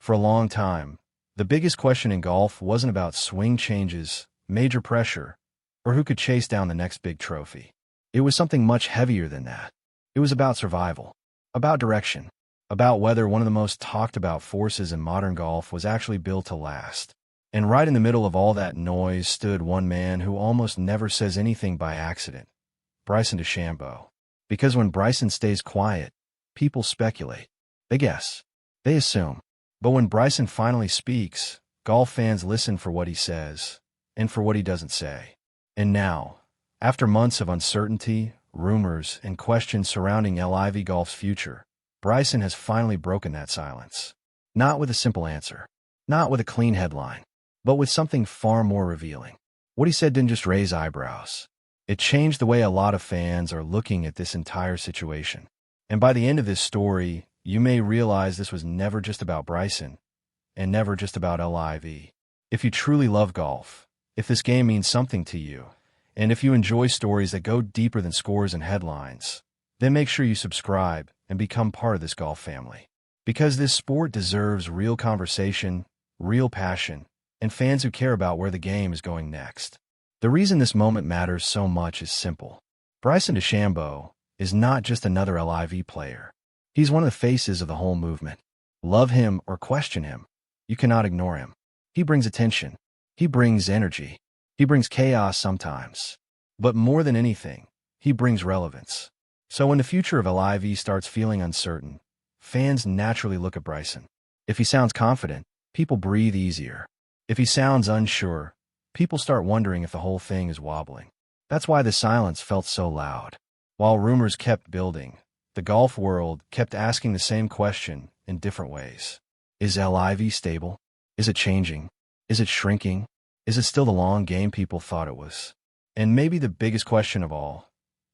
For a long time, the biggest question in golf wasn't about swing changes, major pressure, or who could chase down the next big trophy. It was something much heavier than that. It was about survival, about direction, about whether one of the most talked about forces in modern golf was actually built to last. And right in the middle of all that noise stood one man who almost never says anything by accident, Bryson DeChambeau. Because when Bryson stays quiet, people speculate. They guess. They assume. But when Bryson finally speaks, golf fans listen for what he says, and for what he doesn't say. And now, after months of uncertainty, rumors, and questions surrounding LIV Golf's future, Bryson has finally broken that silence. Not with a simple answer, not with a clean headline, but with something far more revealing. What he said didn't just raise eyebrows. It changed the way a lot of fans are looking at this entire situation. And by the end of this story, you may realize this was never just about Bryson, and never just about LIV. If you truly love golf, if this game means something to you, and if you enjoy stories that go deeper than scores and headlines, then make sure you subscribe and become part of this golf family. Because this sport deserves real conversation, real passion, and fans who care about where the game is going next. The reason this moment matters so much is simple. Bryson DeChambeau is not just another LIV player. He's one of the faces of the whole movement. Love him or question him, you cannot ignore him. He brings attention. He brings energy. He brings chaos sometimes. But more than anything, he brings relevance. So when the future of LIV starts feeling uncertain, fans naturally look at Bryson. If he sounds confident, people breathe easier. If he sounds unsure, people start wondering if the whole thing is wobbling. That's why the silence felt so loud. While rumors kept building, the golf world kept asking the same question in different ways. Is LIV stable? Is it changing? Is it shrinking? Is it still the long game people thought it was? And maybe the biggest question of all,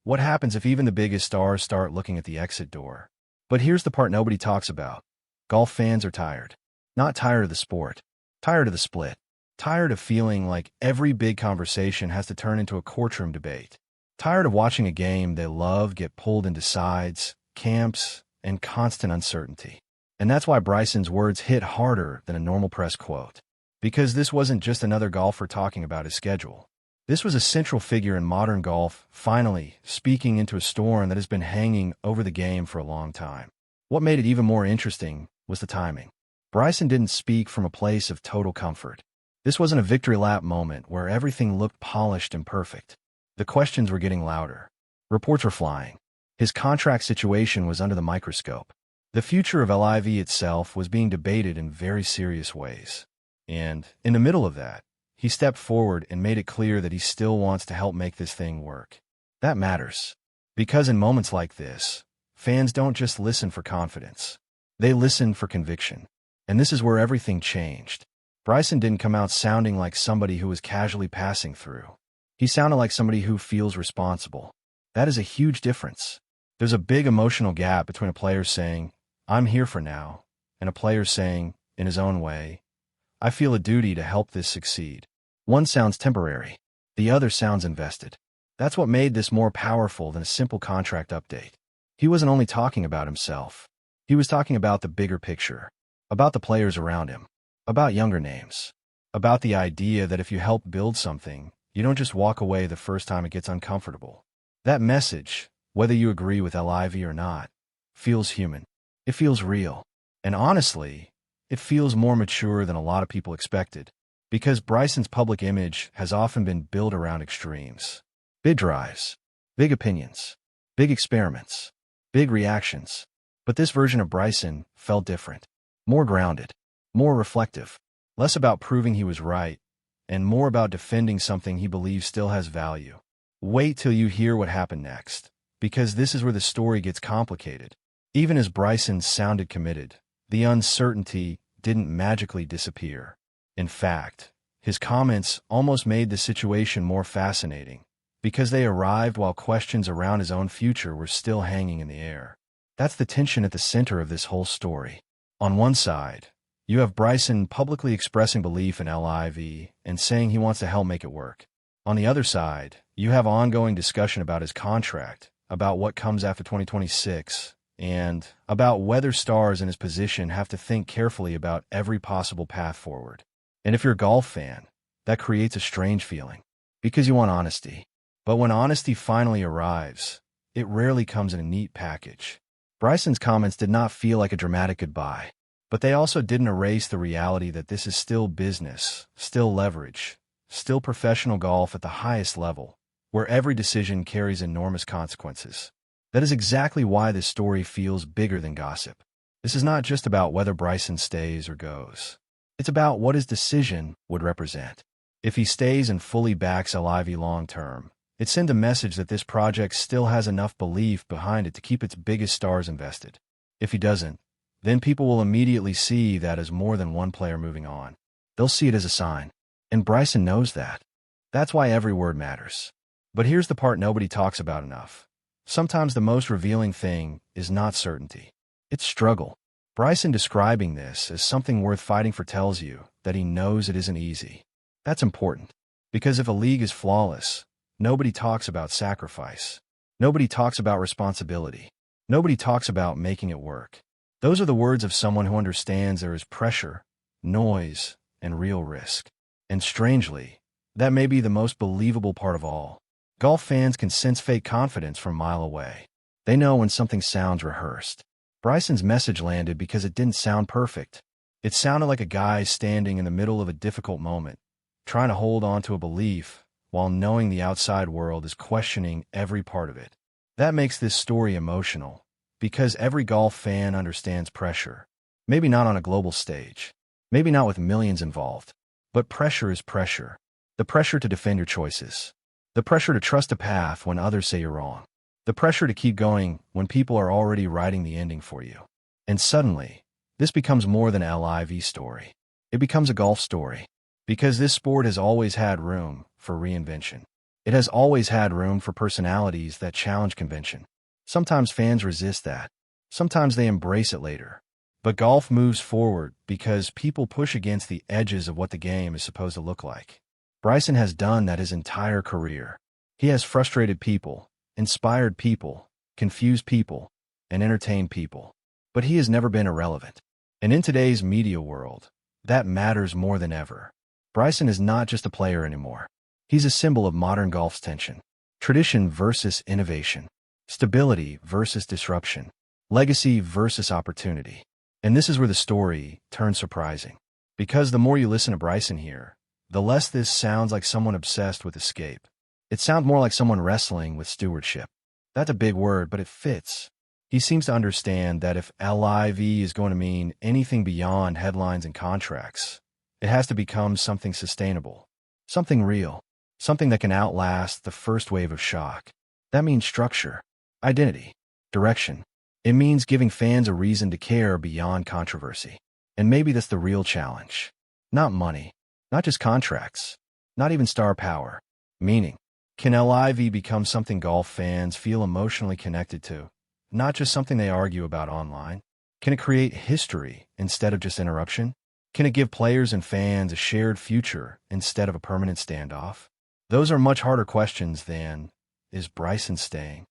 what happens if even the biggest stars start looking at the exit door? But here's the part nobody talks about. Golf fans are tired. Not tired of the sport. Tired of the split. Tired of feeling like every big conversation has to turn into a courtroom debate. Tired of watching a game they love get pulled into sides, camps, and constant uncertainty. And that's why Bryson's words hit harder than a normal press quote. Because this wasn't just another golfer talking about his schedule. This was a central figure in modern golf, finally speaking into a storm that has been hanging over the game for a long time. What made it even more interesting was the timing. Bryson didn't speak from a place of total comfort. This wasn't a victory lap moment where everything looked polished and perfect. The questions were getting louder. Reports were flying. His contract situation was under the microscope. The future of LIV itself was being debated in very serious ways. And, in the middle of that, he stepped forward and made it clear that he still wants to help make this thing work. That matters. Because in moments like this, fans don't just listen for confidence. They listen for conviction. And this is where everything changed. Bryson didn't come out sounding like somebody who was casually passing through. He sounded like somebody who feels responsible. That is a huge difference. There's a big emotional gap between a player saying, "I'm here for now," and a player saying, in his own way, "I feel a duty to help this succeed." One sounds temporary. The other sounds invested. That's what made this more powerful than a simple contract update. He wasn't only talking about himself. He was talking about the bigger picture, about the players around him, about younger names, about the idea that if you help build something, you don't just walk away the first time it gets uncomfortable. That message, whether you agree with LIV or not, feels human. It feels real. And honestly, it feels more mature than a lot of people expected. Because Bryson's public image has often been built around extremes. Big drives, big opinions, big experiments, big reactions. But this version of Bryson felt different. More grounded, more reflective, less about proving he was right, and more about defending something he believes still has value. Wait till you hear what happened next, because this is where the story gets complicated. Even as Bryson sounded committed, the uncertainty didn't magically disappear. In fact, his comments almost made the situation more fascinating, because they arrived while questions around his own future were still hanging in the air. That's the tension at the center of this whole story. On one side, you have Bryson publicly expressing belief in LIV and saying he wants to help make it work. On the other side, you have ongoing discussion about his contract, about what comes after 2026, and about whether stars in his position have to think carefully about every possible path forward. And if you're a golf fan, that creates a strange feeling, because you want honesty. But when honesty finally arrives, it rarely comes in a neat package. Bryson's comments did not feel like a dramatic goodbye, but they also didn't erase the reality that this is still business, still leverage, still professional golf at the highest level, where every decision carries enormous consequences. That is exactly why this story feels bigger than gossip. This is not just about whether Bryson stays or goes. It's about what his decision would represent. If he stays and fully backs LIV long-term, it sends a message that this project still has enough belief behind it to keep its biggest stars invested. If he doesn't, then people will immediately see that as more than one player moving on. They'll see it as a sign. And Bryson knows that. That's why every word matters. But here's the part nobody talks about enough. Sometimes the most revealing thing is not certainty. It's struggle. Bryson describing this as something worth fighting for tells you that he knows it isn't easy. That's important. Because if a league is flawless, nobody talks about sacrifice. Nobody talks about responsibility. Nobody talks about making it work. Those are the words of someone who understands there is pressure, noise, and real risk. And strangely, that may be the most believable part of all. Golf fans can sense fake confidence from a mile away. They know when something sounds rehearsed. Bryson's message landed because it didn't sound perfect. It sounded like a guy standing in the middle of a difficult moment, trying to hold on to a belief while knowing the outside world is questioning every part of it. That makes this story emotional, because every golf fan understands pressure. Maybe not on a global stage. Maybe not with millions involved. But pressure is pressure. The pressure to defend your choices. The pressure to trust a path when others say you're wrong. The pressure to keep going when people are already writing the ending for you. And suddenly, this becomes more than a LIV story. It becomes a golf story. Because this sport has always had room for reinvention. It has always had room for personalities that challenge convention. Sometimes fans resist that. Sometimes they embrace it later. But golf moves forward because people push against the edges of what the game is supposed to look like. Bryson has done that his entire career. He has frustrated people, inspired people, confused people, and entertained people. But he has never been irrelevant. And in today's media world, that matters more than ever. Bryson is not just a player anymore. He's a symbol of modern golf's tension. Tradition versus innovation. Stability versus disruption. Legacy versus opportunity. And this is where the story turns surprising. Because the more you listen to Bryson here, the less this sounds like someone obsessed with escape. It sounds more like someone wrestling with stewardship. That's a big word, but it fits. He seems to understand that if LIV is going to mean anything beyond headlines and contracts, it has to become something sustainable, something real, something that can outlast the first wave of shock. That means structure, identity, direction. It means giving fans a reason to care beyond controversy. And maybe that's the real challenge. Not money, not just contracts, not even star power. Meaning, can LIV become something golf fans feel emotionally connected to, not just something they argue about online? Can it create history instead of just interruption? Can it give players and fans a shared future instead of a permanent standoff? Those are much harder questions than, is Bryson staying?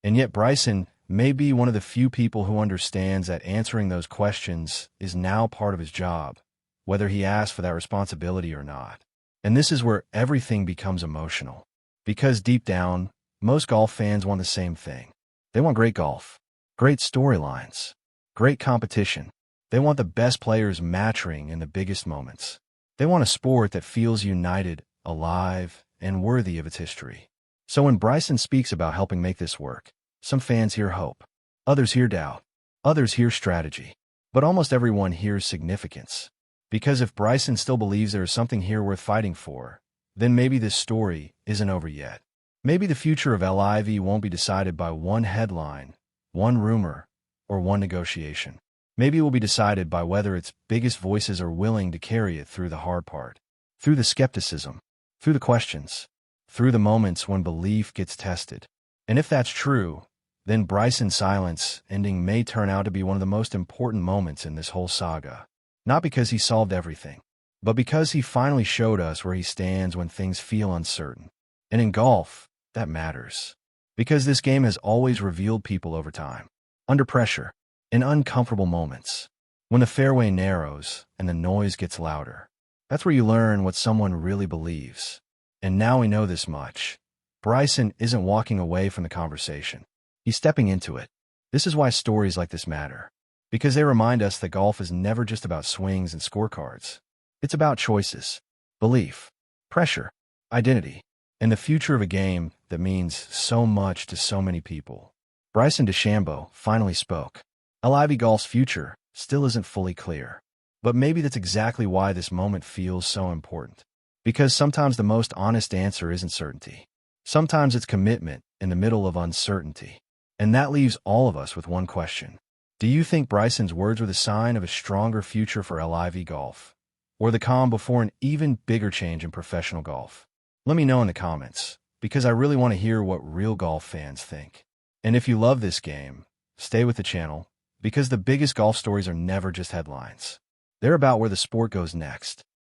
And yet Bryson may be one of the few people who understands that answering those questions is now part of his job, whether he asks for that responsibility or not. And this is where everything becomes emotional. Because deep down, most golf fans want the same thing. They want great golf, great storylines, great competition. They want the best players matching in the biggest moments. They want a sport that feels united, alive, and worthy of its history. So when Bryson speaks about helping make this work, some fans hear hope, others hear doubt, others hear strategy, but almost everyone hears significance. Because if Bryson still believes there is something here worth fighting for, then maybe this story isn't over yet. Maybe the future of LIV won't be decided by one headline, one rumor, or one negotiation. Maybe it will be decided by whether its biggest voices are willing to carry it through the hard part, through the skepticism, through the questions, through the moments when belief gets tested. And if that's true, then Bryson's silence ending may turn out to be one of the most important moments in this whole saga. Not because he solved everything, but because he finally showed us where he stands when things feel uncertain. And in golf, that matters. Because this game has always revealed people over time. under pressure, in uncomfortable moments. When the fairway narrows and the noise gets louder, that's where you learn what someone really believes. And now we know this much. Bryson isn't walking away from the conversation. He's stepping into it. This is why stories like this matter. Because they remind us that golf is never just about swings and scorecards. It's about choices, belief, pressure, identity, and the future of a game that means so much to so many people. Bryson DeChambeau finally spoke. LIV Golf's future still isn't fully clear. But maybe that's exactly why this moment feels so important. Because sometimes the most honest answer isn't certainty. Sometimes it's commitment in the middle of uncertainty. And that leaves all of us with one question. Do you think Bryson's words were the sign of a stronger future for LIV Golf? Or the calm before an even bigger change in professional golf? Let me know in the comments, because I really want to hear what real golf fans think. And if you love this game, stay with the channel, because the biggest golf stories are never just headlines. They're about where the sport goes next.